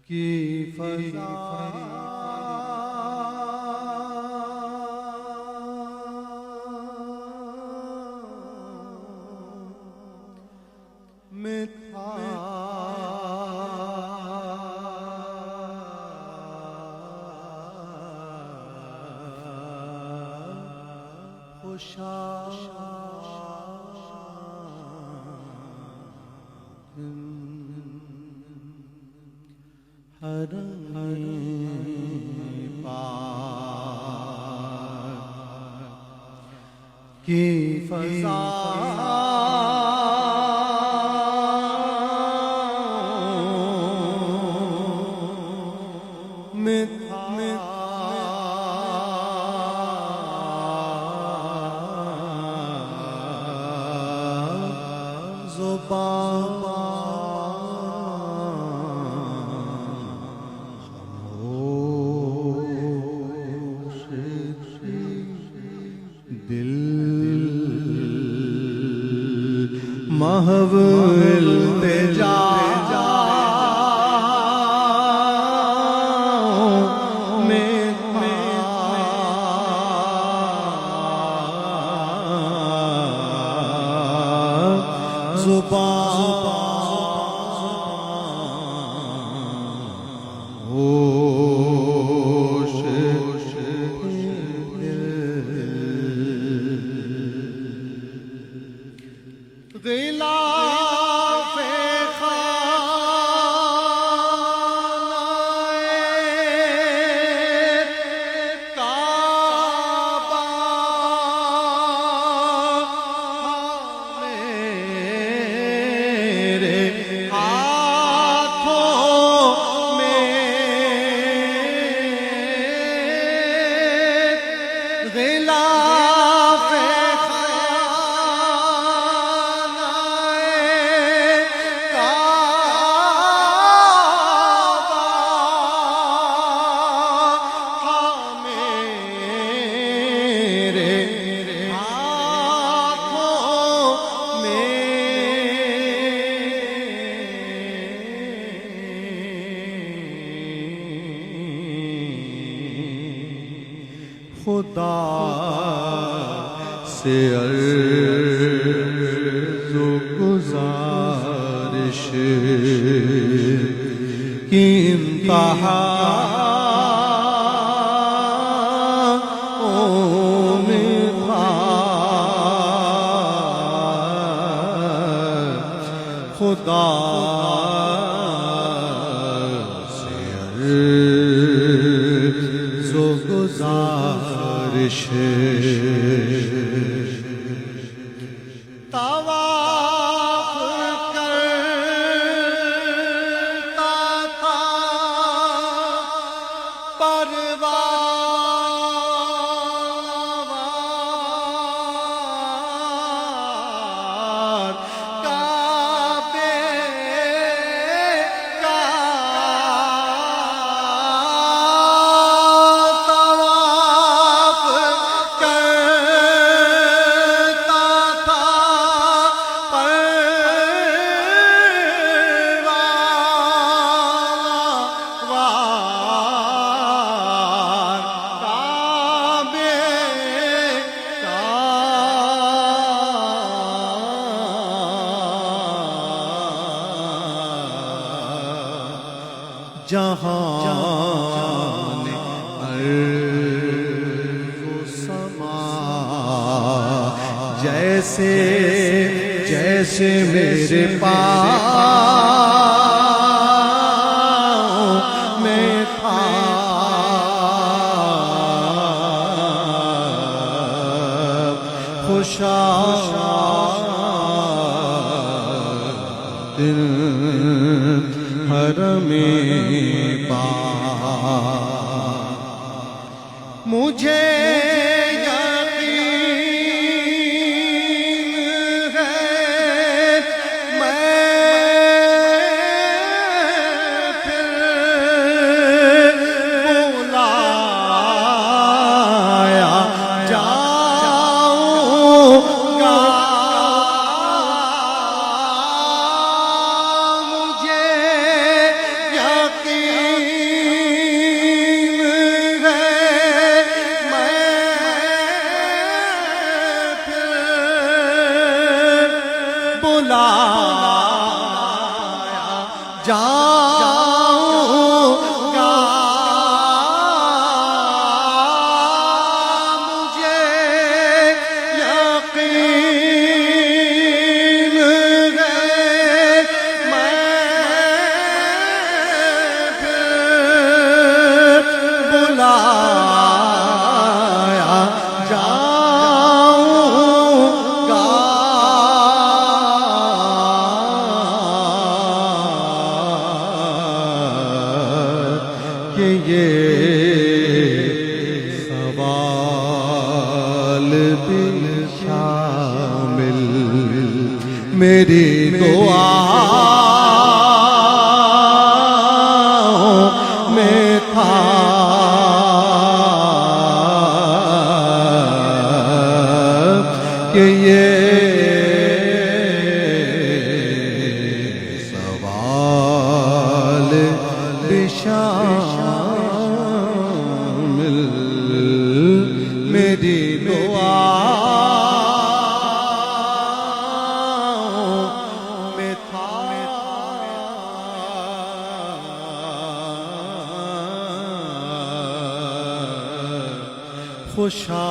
کی فضا میں تھا حرم پاک کی فضا میں تھا محو التجا میں غلاف خانہ کعبہ میرے ہاتھوں میں غلاف خدا سے عرض و گزارش کی انتہا میں تھا خدا سے عرض و گزارش طواف کرتا تھا پروار کعبے کا جہان ارض و سما جیسے جیسے میرے پاؤں میں تھا خوشا دل حرم پاک مجھے یقین ہے میں پھر بلایا جاؤں گا مجھے یقین جاؤں گا مجھے یقین ہے میں پھر بلایا جاؤں گا کہ یہ سوال بھی شامل میری دعا میں تھا کہ یہ سوال بھی شامل میری دعا میں تھا خوشا